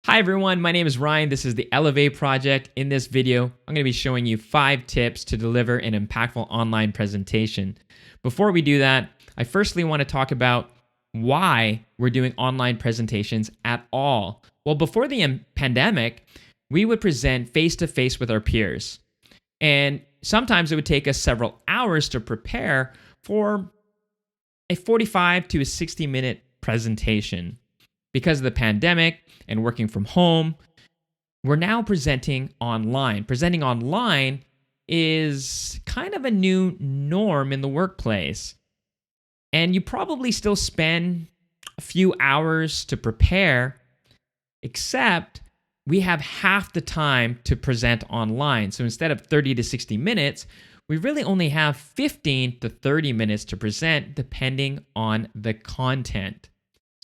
Hi everyone, my name is Ryan. This is the Elevate Project. In this video, I'm going to be showing you 5 tips to deliver an impactful online presentation. Before we do that, I firstly want to talk about why we're doing online presentations at all. Well, before the pandemic, we would present face-to-face with our peers. And sometimes it would take us several hours to prepare for a 45 to a 60-minute presentation. Because of the pandemic and working from home, we're now presenting online. Presenting online is kind of a new norm in the workplace. And you probably still spend a few hours to prepare, except we have half the time to present online. So instead of 30 to 60 minutes, we really only have 15 to 30 minutes to present, depending on the content.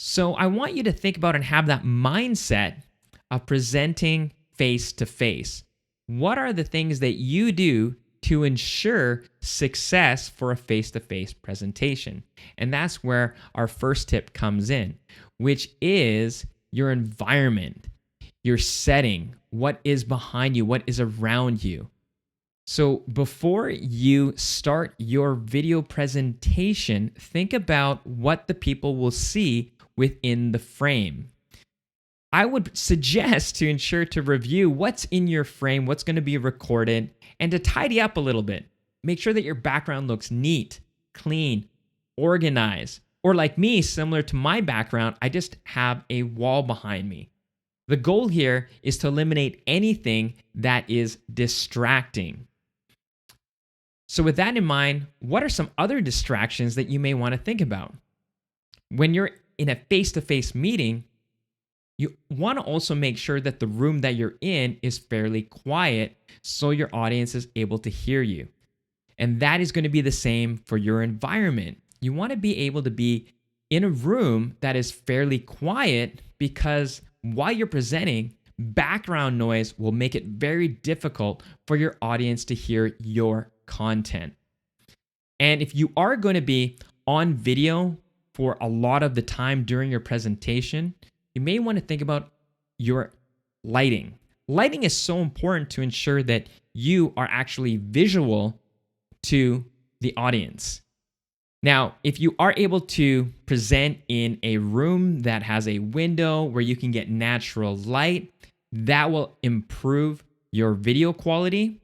So I want you to think about and have that mindset of presenting face-to-face. What are the things that you do to ensure success for a face-to-face presentation? And that's where our first tip comes in, which is your environment, your setting, what is behind you, what is around you. So before you start your video presentation, think about what the people will see within the frame. I would suggest to ensure to review what's in your frame, what's going to be recorded, and to tidy up a little bit. Make sure that your background looks neat, clean, organized. Or like me, similar to my background, I just have a wall behind me. The goal here is to eliminate anything that is distracting. So with that in mind, what are some other distractions that you may want to think about? When you're in a face-to-face meeting, you want to also make sure that the room that you're in is fairly quiet so your audience is able to hear you. And that is going to be the same for your environment. You want to be able to be in a room that is fairly quiet because while you're presenting, background noise will make it very difficult for your audience to hear your content. And if you are going to be on video for a lot of the time during your presentation, you may want to think about your lighting. Lighting is so important to ensure that you are actually visual to the audience. Now, if you are able to present in a room that has a window where you can get natural light, that will improve your video quality.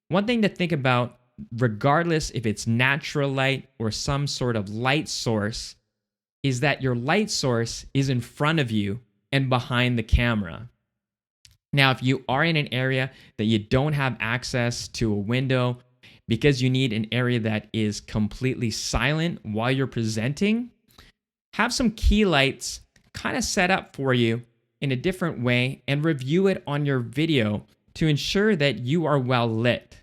One thing to think about, regardless if it's natural light or some sort of light source, is that your light source is in front of you and behind the camera. Now, if you are in an area that you don't have access to a window because you need an area that is completely silent while you're presenting, have some key lights kind of set up for you in a different way and review it on your video to ensure that you are well lit.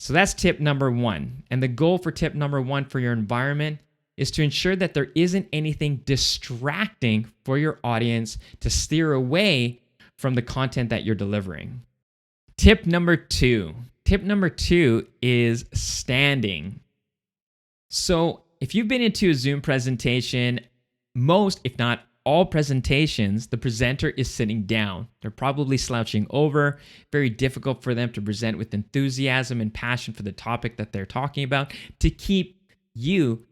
So that's tip number 1. And the goal for tip number 1 for your environment is to ensure that there isn't anything distracting for your audience to steer away from the content that you're delivering. Tip number 2. Tip number 2 is standing. So if you've been into a Zoom presentation, most, if not all presentations, the presenter is sitting down. They're probably slouching over. Very difficult for them to present with enthusiasm and passion for the topic that they're talking about to keep you,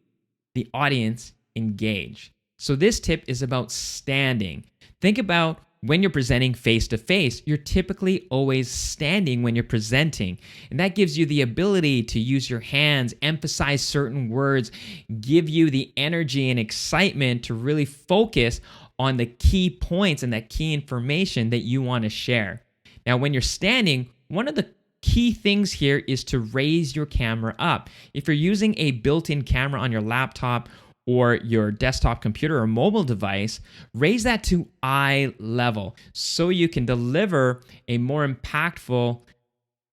the audience, engaged. So this tip is about standing. Think about when you're presenting face-to-face, you're typically always standing when you're presenting. And that gives you the ability to use your hands, emphasize certain words, give you the energy and excitement to really focus on the key points and that key information that you want to share. Now, when you're standing, one of the key things here is to raise your camera up. If you're using a built-in camera on your laptop or your desktop computer or mobile device, raise that to eye level so you can deliver a more impactful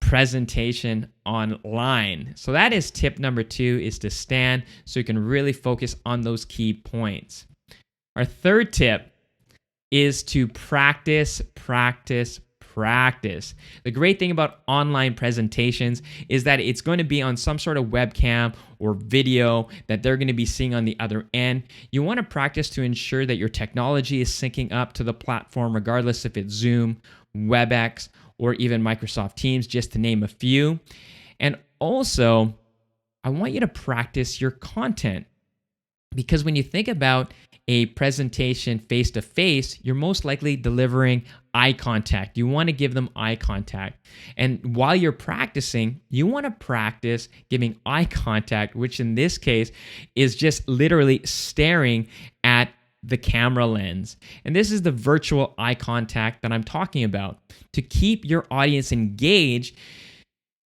presentation online. So that is tip number 2, is to stand so you can really focus on those key points. Our third tip is to practice, practice, practice. The great thing about online presentations is that it's going to be on some sort of webcam or video that they're going to be seeing on the other end. You want to practice to ensure that your technology is syncing up to the platform, regardless if it's Zoom, WebEx, or even Microsoft Teams, just to name a few. And also, I want you to practice your content, because when you think about a presentation face-to-face, you're most likely delivering eye contact. You want to give them eye contact. And while you're practicing, you want to practice giving eye contact, which in this case is just literally staring at the camera lens. And this is the virtual eye contact that I'm talking about. To keep your audience engaged,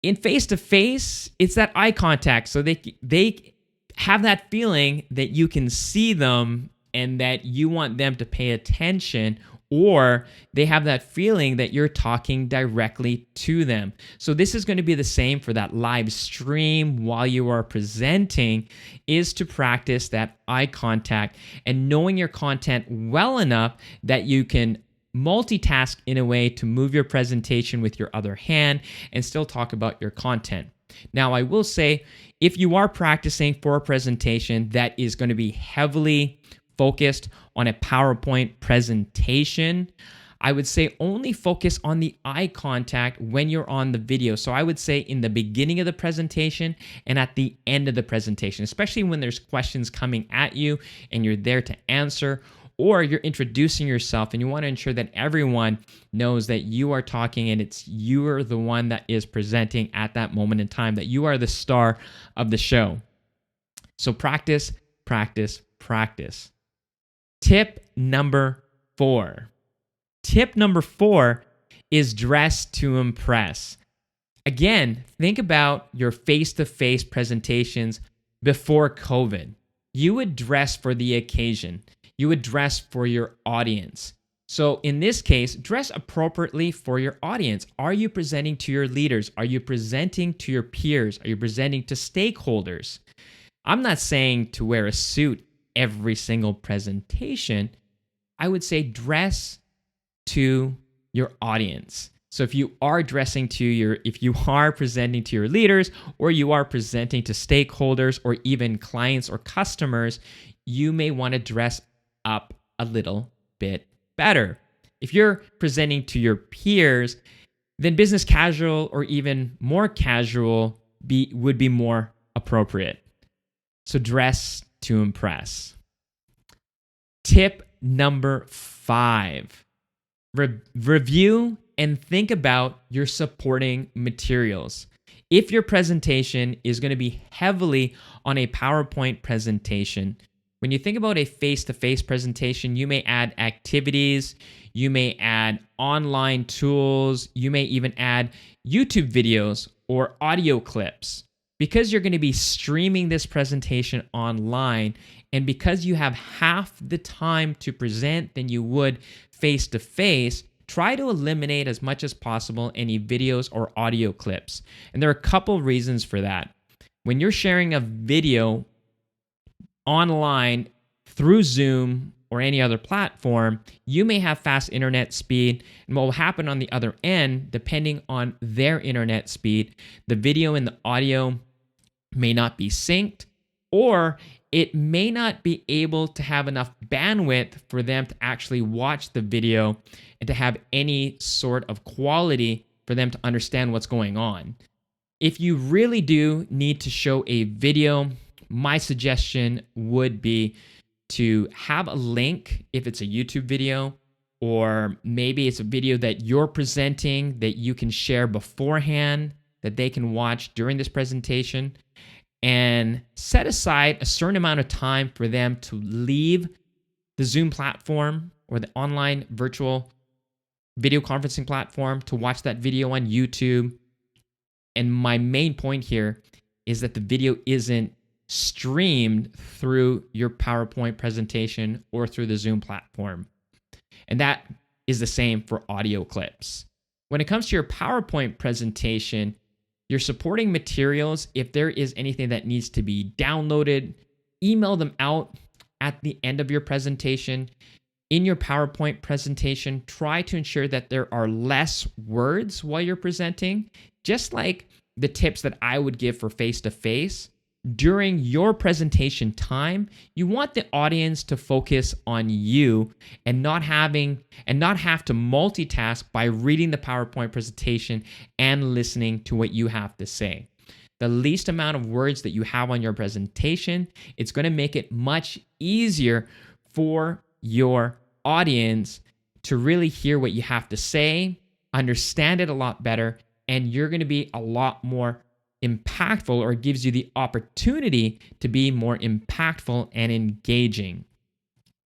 in face-to-face, it's that eye contact. So they have that feeling that you can see them and that you want them to pay attention, or they have that feeling that you're talking directly to them. So this is going to be the same for that live stream while you are presenting, is to practice that eye contact and knowing your content well enough that you can multitask in a way to move your presentation with your other hand and still talk about your content. Now, I will say, if you are practicing for a presentation that is going to be heavily focused on a PowerPoint presentation, I would say only focus on the eye contact when you're on the video. So I would say in the beginning of the presentation and at the end of the presentation, especially when there's questions coming at you and you're there to answer, or you're introducing yourself and you want to ensure that everyone knows that you are talking and you're the one that is presenting at that moment in time, that you are the star of the show. So practice, practice, practice. Tip number 4. Tip number 4 is dress to impress. Again, think about your face-to-face presentations before COVID. You would dress for the occasion. You would dress for your audience. So in this case, dress appropriately for your audience. Are you presenting to your leaders? Are you presenting to your peers? Are you presenting to stakeholders? I'm not saying to wear a suit every single presentation. I would say dress to your audience. So if you are presenting to your leaders, or you are presenting to stakeholders or even clients or customers, you may want to dress up a little bit better. If you're presenting to your peers, then business casual or even more casual would be more appropriate. So dress to impress. Tip number 5. Review and think about your supporting materials. If your presentation is going to be heavily on a PowerPoint presentation, when you think about a face-to-face presentation, you may add activities, you may add online tools, you may even add YouTube videos or audio clips. Because you're going to be streaming this presentation online, and because you have half the time to present than you would face-to-face, try to eliminate as much as possible any videos or audio clips. And there are a couple reasons for that. When you're sharing a video online through Zoom or any other platform, you may have fast internet speed, and what will happen on the other end, depending on their internet speed, the video and the audio may not be synced, or it may not be able to have enough bandwidth for them to actually watch the video and to have any sort of quality for them to understand what's going on. If you really do need to show a video, my suggestion would be to have a link if it's a YouTube video, or maybe it's a video that you're presenting that you can share beforehand that they can watch during this presentation, and set aside a certain amount of time for them to leave the Zoom platform or the online virtual video conferencing platform to watch that video on YouTube. And my main point here is that the video isn't streamed through your PowerPoint presentation or through the Zoom platform. And that is the same for audio clips. When it comes to your PowerPoint presentation, your supporting materials, if there is anything that needs to be downloaded, email them out at the end of your presentation. in your PowerPoint presentation, try to ensure that there are less words while you're presenting, just like the tips that I would give for face-to-face. During your presentation time, you want the audience to focus on you and not have to multitask by reading the PowerPoint presentation and listening to what you have to say. The least amount of words that you have on your presentation, it's going to make it much easier for your audience to really hear what you have to say, understand it a lot better, and you're going to be a lot more impactful, or it gives you the opportunity to be more impactful and engaging.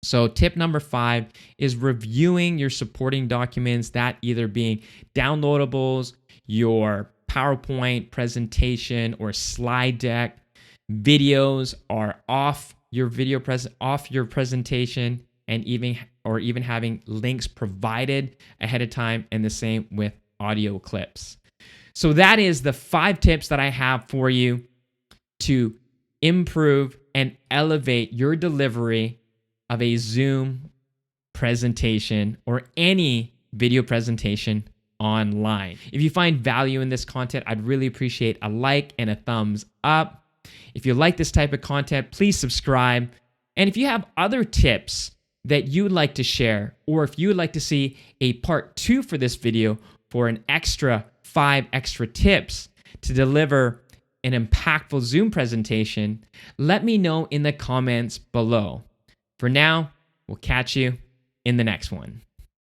So tip number 5 is reviewing your supporting documents, that either being downloadables, your PowerPoint presentation or slide deck. Videos are off your presentation, and even having links provided ahead of time, and the same with audio clips. So that is the 5 tips that I have for you to improve and elevate your delivery of a Zoom presentation or any video presentation online. If you find value in this content, I'd really appreciate a like and a thumbs up. If you like this type of content, please subscribe. And if you have other tips that you would like to share, or if you would like to see a part 2 for this video for an extra 5 extra tips to deliver an impactful Zoom presentation, let me know in the comments below. For now, we'll catch you in the next one.